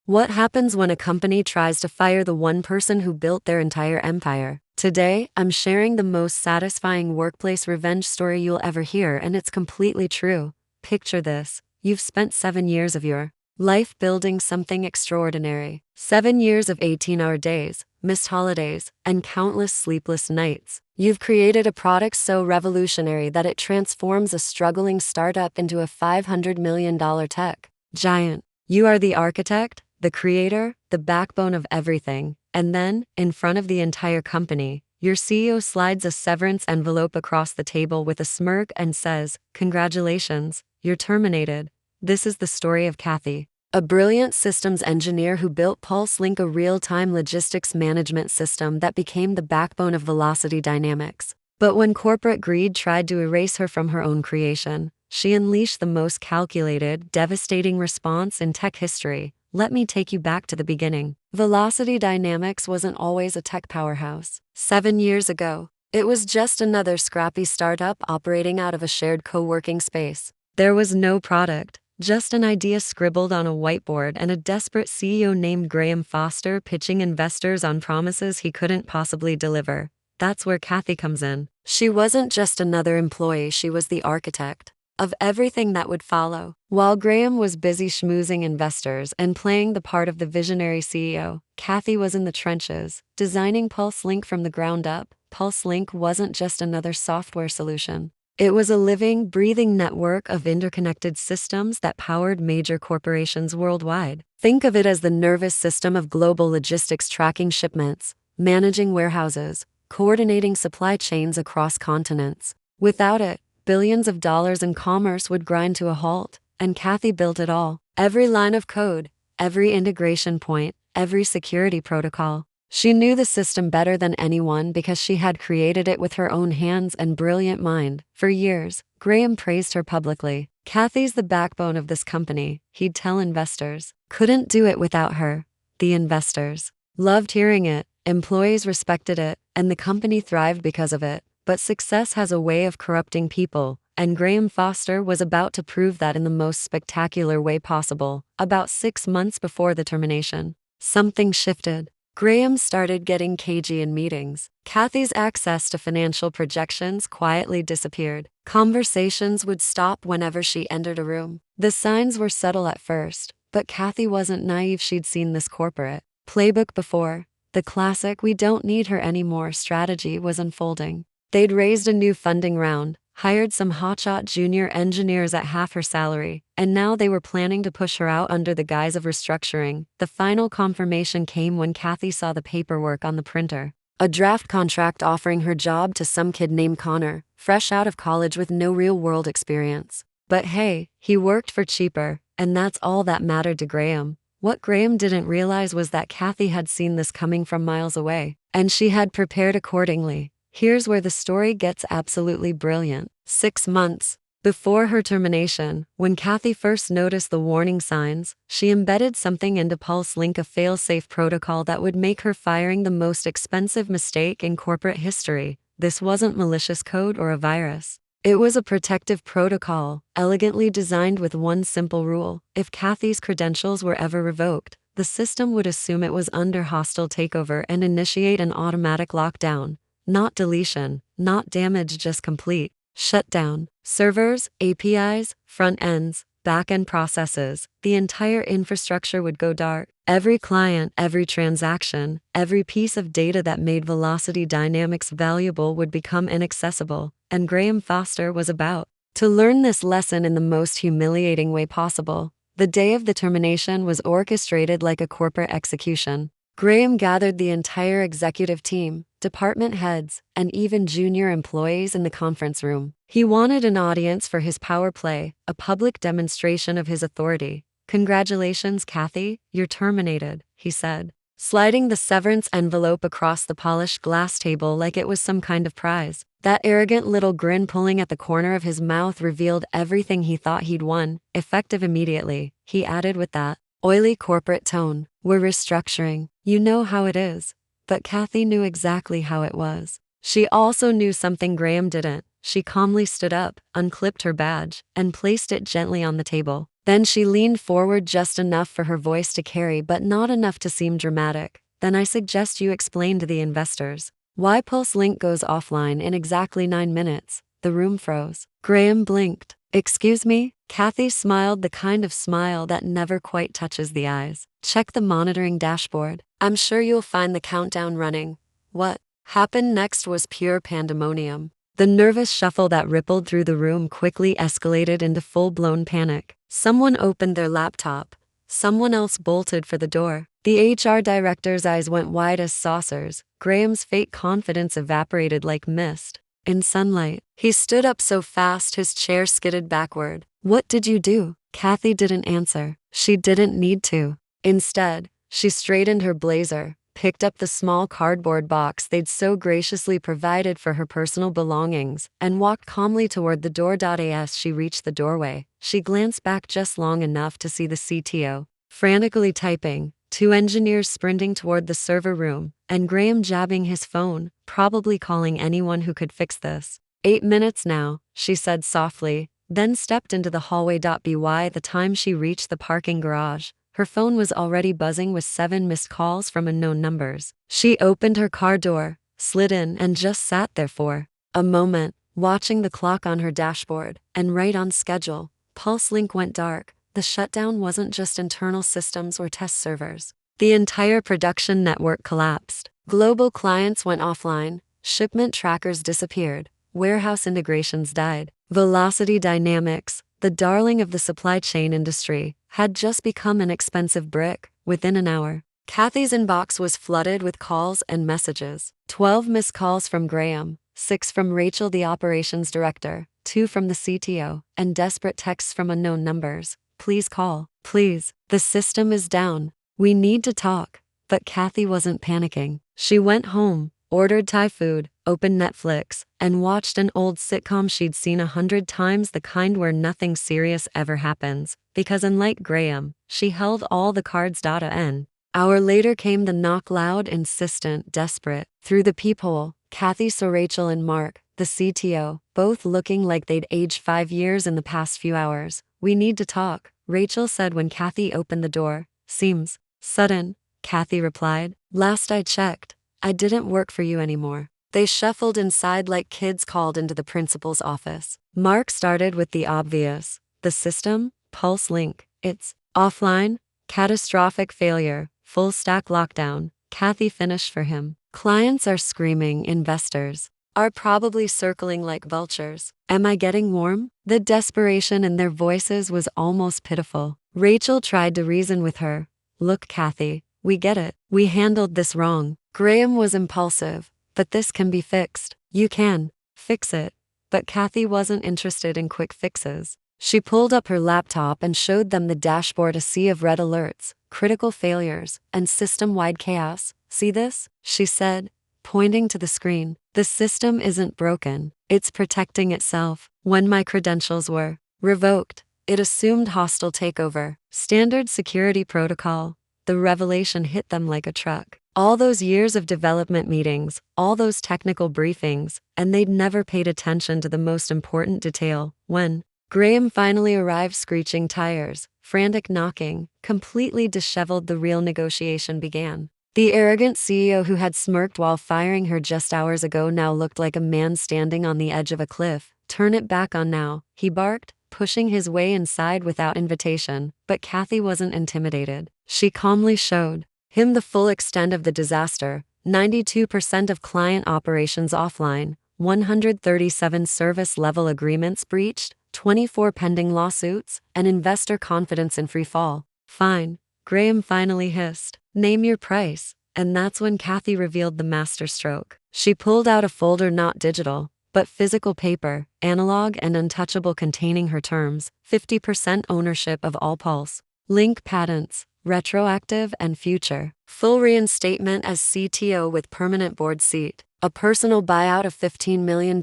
What happens when a company tries to fire the one person who built their entire empire? Today, I'm sharing the most satisfying workplace revenge story you'll ever hear, and it's completely true. Picture this. You've spent 7 years of your life building something extraordinary. 7 years of 18-hour days, missed holidays, and countless sleepless nights. You've created a product so revolutionary that it transforms a struggling startup into a $500 million tech giant. You are the architect, the creator, the backbone of everything. And then, in front of the entire company, your CEO slides a severance envelope across the table with a smirk and says, "Congratulations, you're terminated." This is the story of Kathy, a brilliant systems engineer who built PulseLink, a real-time logistics management system that became the backbone of Velocity Dynamics. But when corporate greed tried to erase her from her own creation, she unleashed the most calculated, devastating response in tech history. Let me take you back to the beginning. Velocity Dynamics wasn't always a tech powerhouse. 7 years ago, it was just another scrappy startup operating out of a shared co-working space. There was no product, just an idea scribbled on a whiteboard and a desperate CEO named Graham Foster pitching investors on promises he couldn't possibly deliver. That's where Kathy comes in. She wasn't just another employee, she was the architect of everything that would follow. While Graham was busy schmoozing investors and playing the part of the visionary CEO, Kathy was in the trenches, designing PulseLink from the ground up. PulseLink wasn't just another software solution. It was a living, breathing network of interconnected systems that powered major corporations worldwide. Think of it as the nervous system of global logistics, tracking shipments, managing warehouses, coordinating supply chains across continents. Without it, billions of dollars in commerce would grind to a halt, and Kathy built it all. Every line of code, every integration point, every security protocol. She knew the system better than anyone because she had created it with her own hands and brilliant mind. For years, Graham praised her publicly. "Kathy's the backbone of this company," he'd tell investors. "Couldn't do it without her." The investors loved hearing it, employees respected it, and the company thrived because of it. But success has a way of corrupting people, and Graham Foster was about to prove that in the most spectacular way possible. About 6 months before the termination, something shifted. Graham started getting cagey in meetings. Kathy's access to financial projections quietly disappeared. Conversations would stop whenever she entered a room. The signs were subtle at first, but Kathy wasn't naive. She'd seen this corporate playbook before. The classic "we don't need her anymore" strategy was unfolding. They'd raised a new funding round, hired some hotshot junior engineers at half her salary, and now they were planning to push her out under the guise of restructuring. The final confirmation came when Kathy saw the paperwork on the printer. A draft contract offering her job to some kid named Connor, fresh out of college with no real-world experience. But hey, he worked for cheaper, and that's all that mattered to Graham. What Graham didn't realize was that Kathy had seen this coming from miles away, and she had prepared accordingly. Here's where the story gets absolutely brilliant. 6 months before her termination, when Kathy first noticed the warning signs, she embedded something into PulseLink, a fail-safe protocol that would make her firing the most expensive mistake in corporate history. This wasn't malicious code or a virus. It was a protective protocol, elegantly designed with one simple rule. If Kathy's credentials were ever revoked, the system would assume it was under hostile takeover and initiate an automatic lockdown. Not deletion, not damage, just complete shutdown. Servers, APIs, front ends, back-end processes, the entire infrastructure would go dark. Every client, every transaction, every piece of data that made Velocity Dynamics valuable would become inaccessible, and Graham Foster was about to learn this lesson in the most humiliating way possible. The day of the termination was orchestrated like a corporate execution. Graham gathered the entire executive team, department heads, and even junior employees in the conference room. He wanted an audience for his power play, a public demonstration of his authority. "Congratulations, Kathy, you're terminated," he said, sliding the severance envelope across the polished glass table like it was some kind of prize. That arrogant little grin pulling at the corner of his mouth revealed everything he thought he'd won. "Effective immediately," he added with that oily corporate tone. "We're restructuring. You know how it is." But Kathy knew exactly how it was. She also knew something Graham didn't. She calmly stood up, unclipped her badge, and placed it gently on the table. Then she leaned forward just enough for her voice to carry but not enough to seem dramatic. Then I suggest you explain to the investors why Pulse Link goes offline in exactly 9 minutes. The room froze. Graham blinked. Excuse me? Kathy smiled, the kind of smile that never quite touches the eyes. Check the monitoring dashboard. I'm sure you'll find the countdown running. What happened next was pure pandemonium. The nervous shuffle that rippled through the room quickly escalated into full-blown panic. Someone opened their laptop. Someone else bolted for the door. The HR director's eyes went wide as saucers. Graham's fake confidence evaporated like mist in sunlight. He stood up so fast his chair skidded backward. What did you do? Kathy didn't answer. She didn't need to. Instead, she straightened her blazer, picked up the small cardboard box they'd so graciously provided for her personal belongings, and walked calmly toward the door. As she reached the doorway, she glanced back just long enough to see the CTO frantically typing, 2 engineers sprinting toward the server room, and Graham jabbing his phone, probably calling anyone who could fix this. 8 minutes now, she said softly, then stepped into the hallway. By the time she reached the parking garage, her phone was already buzzing with 7 missed calls from unknown numbers. She opened her car door, slid in, and just sat there for a moment, watching the clock on her dashboard, and right on schedule. Pulse Link went dark. The shutdown wasn't just internal systems or test servers. The entire production network collapsed. Global clients went offline, shipment trackers disappeared, warehouse integrations died. Velocity Dynamics, the darling of the supply chain industry, had just become an expensive brick. Within an hour, Kathy's inbox was flooded with calls and messages. 12 missed calls from Graham, 6 from Rachel, the operations director, 2 from the CTO, and desperate texts from unknown numbers. Please call. Please. The system is down. We need to talk. But Kathy wasn't panicking. She went home, ordered Thai food, opened Netflix, and watched an old sitcom she'd seen 100 times, the kind where nothing serious ever happens, because unlike Graham, she held all the cards. An hour later came the knock, loud, insistent, desperate. Through the peephole, Kathy saw Rachel and Mark, the CTO, both looking like they'd aged 5 years in the past few hours. We need to talk, Rachel said when Kathy opened the door. Seems sudden, Kathy replied. Last I checked, I didn't work for you anymore. They shuffled inside like kids called into the principal's office. Mark started with the obvious. The system, Pulse Link, it's offline, catastrophic failure, full stack lockdown. Kathy finished for him. Clients are screaming, investors are probably circling like vultures. Am I getting warm? The desperation in their voices was almost pitiful. Rachel tried to reason with her. Look, Kathy, we get it. We handled this wrong. Graham was impulsive, but this can be fixed. You can fix it. But Kathy wasn't interested in quick fixes. She pulled up her laptop and showed them the dashboard, a sea of red alerts, critical failures, and system-wide chaos. See this? She said, pointing to the screen. The system isn't broken. It's protecting itself. When my credentials were revoked, it assumed hostile takeover. Standard security protocol. The revelation hit them like a truck. All those years of development meetings, all those technical briefings, and they'd never paid attention to the most important detail. When Graham finally arrived, screeching tires, frantic knocking, completely disheveled, the real negotiation began. The arrogant CEO who had smirked while firing her just hours ago now looked like a man standing on the edge of a cliff. Turn it back on now, he barked, pushing his way inside without invitation. But Kathy wasn't intimidated. She calmly showed him the full extent of the disaster. 92% of client operations offline, 137 service-level agreements breached, 24 pending lawsuits, and investor confidence in free fall. Fine, Graham finally hissed. Name your price. And that's when Kathy revealed the masterstroke. She pulled out a folder, not digital, but physical paper, analog and untouchable, containing her terms, 50% ownership of all Pulse Link patents, retroactive and future, full reinstatement as CTO with permanent board seat, a personal buyout of $15 million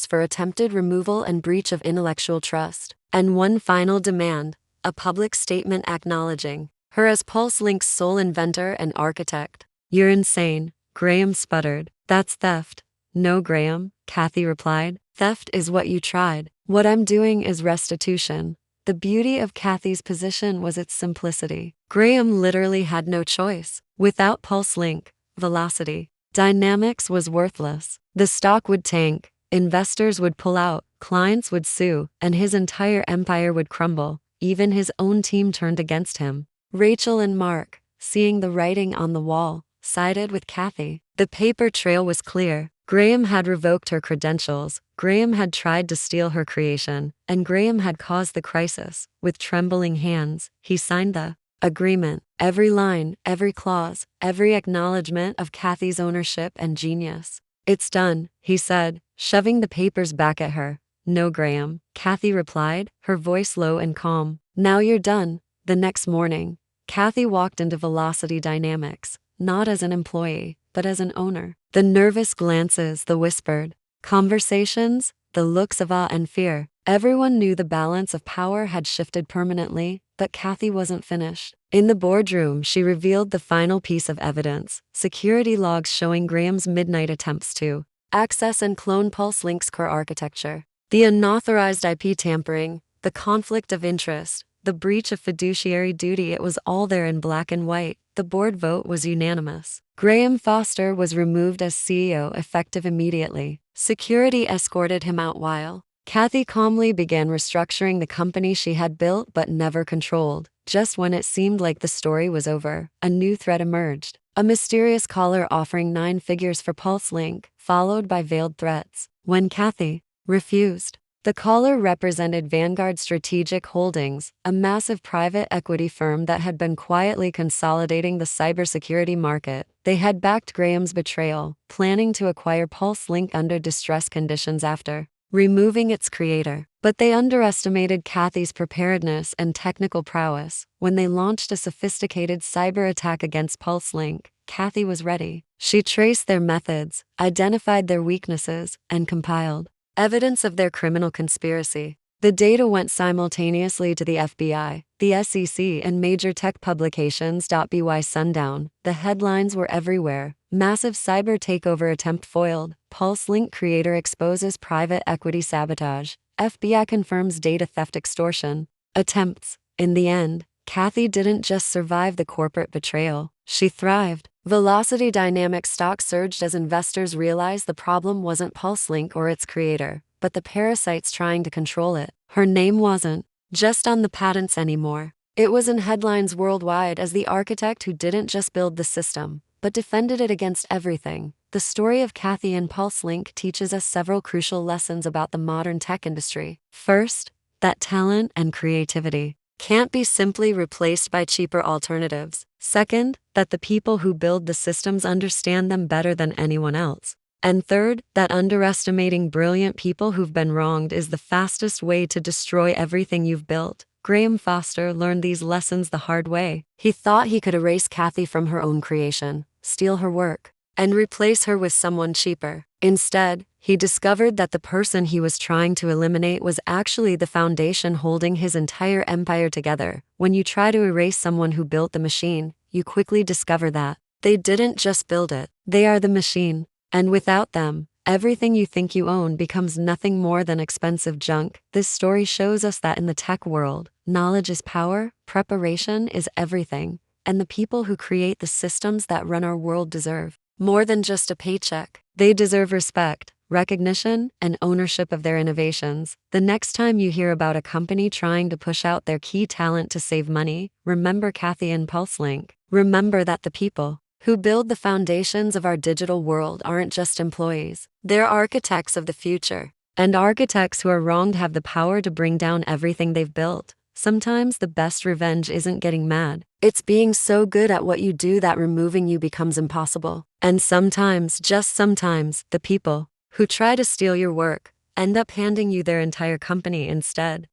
for attempted removal and breach of intellectual trust, and one final demand, a public statement acknowledging her as Pulse Link's sole inventor and architect. You're insane, Graham sputtered. That's theft. No, Graham, Kathy replied. Theft is what you tried. What I'm doing is restitution. The beauty of Kathy's position was its simplicity. Graham literally had no choice. Without PulseLink, Velocity Dynamics was worthless. The stock would tank, investors would pull out, clients would sue, and his entire empire would crumble. Even his own team turned against him. Rachel and Mark, seeing the writing on the wall, sided with Kathy. The paper trail was clear. Graham had revoked her credentials, Graham had tried to steal her creation, and Graham had caused the crisis. With trembling hands, he signed the agreement. Every line, every clause, every acknowledgement of Kathy's ownership and genius. "It's done," he said, shoving the papers back at her. "No, Graham," Kathy replied, her voice low and calm. "Now you're done." The next morning, Kathy walked into Velocity Dynamics, not as an employee, but as an owner. The nervous glances, the whispered conversations, the looks of awe and fear. Everyone knew the balance of power had shifted permanently, but Kathy wasn't finished. In the boardroom, she revealed the final piece of evidence: security logs showing Graham's midnight attempts to access and clone PulseLink's core architecture. The unauthorized IP tampering, the conflict of interest, the breach of fiduciary duty, it was all there in black and white. The board vote was unanimous. Graham Foster was removed as CEO effective immediately. Security escorted him out while Kathy calmly began restructuring the company she had built but never controlled. Just when it seemed like the story was over, a new threat emerged. A mysterious caller offering 9 figures for PulseLink, followed by veiled threats. When Kathy refused, the caller represented Vanguard Strategic Holdings, a massive private equity firm that had been quietly consolidating the cybersecurity market. They had backed Graham's betrayal, planning to acquire PulseLink under distress conditions after removing its creator. But they underestimated Kathy's preparedness and technical prowess. When they launched a sophisticated cyber attack against PulseLink, Kathy was ready. She traced their methods, identified their weaknesses, and compiled evidence of their criminal conspiracy. The data went simultaneously to the FBI, the SEC, and major tech publications. By sundown, the headlines were everywhere. Massive cyber takeover attempt foiled. PulseLink creator exposes private equity sabotage. FBI confirms data theft extortion attempts. In the end, Kathy didn't just survive the corporate betrayal, she thrived. Velocity Dynamics stock surged as investors realized the problem wasn't PulseLink or its creator, but the parasites trying to control it. Her name wasn't just on the patents anymore. It was in headlines worldwide as the architect who didn't just build the system, but defended it against everything. The story of Kathy and PulseLink teaches us several crucial lessons about the modern tech industry. First, that talent and creativity can't be simply replaced by cheaper alternatives. Second, that the people who build the systems understand them better than anyone else. And third, that underestimating brilliant people who've been wronged is the fastest way to destroy everything you've built. Graham Foster learned these lessons the hard way. He thought he could erase Kathy from her own creation, steal her work, and replace her with someone cheaper. Instead, he discovered that the person he was trying to eliminate was actually the foundation holding his entire empire together. When you try to erase someone who built the machine, you quickly discover that they didn't just build it, they are the machine. And without them, everything you think you own becomes nothing more than expensive junk. This story shows us that in the tech world, knowledge is power, preparation is everything, and the people who create the systems that run our world deserve more than just a paycheck. They deserve respect, recognition, and ownership of their innovations. The next time you hear about a company trying to push out their key talent to save money, remember Kathy and PulseLink. Remember that the people who build the foundations of our digital world aren't just employees. They're architects of the future. And architects who are wronged have the power to bring down everything they've built. Sometimes the best revenge isn't getting mad. It's being so good at what you do that removing you becomes impossible. And sometimes, just sometimes, the people who try to steal your work end up handing you their entire company instead.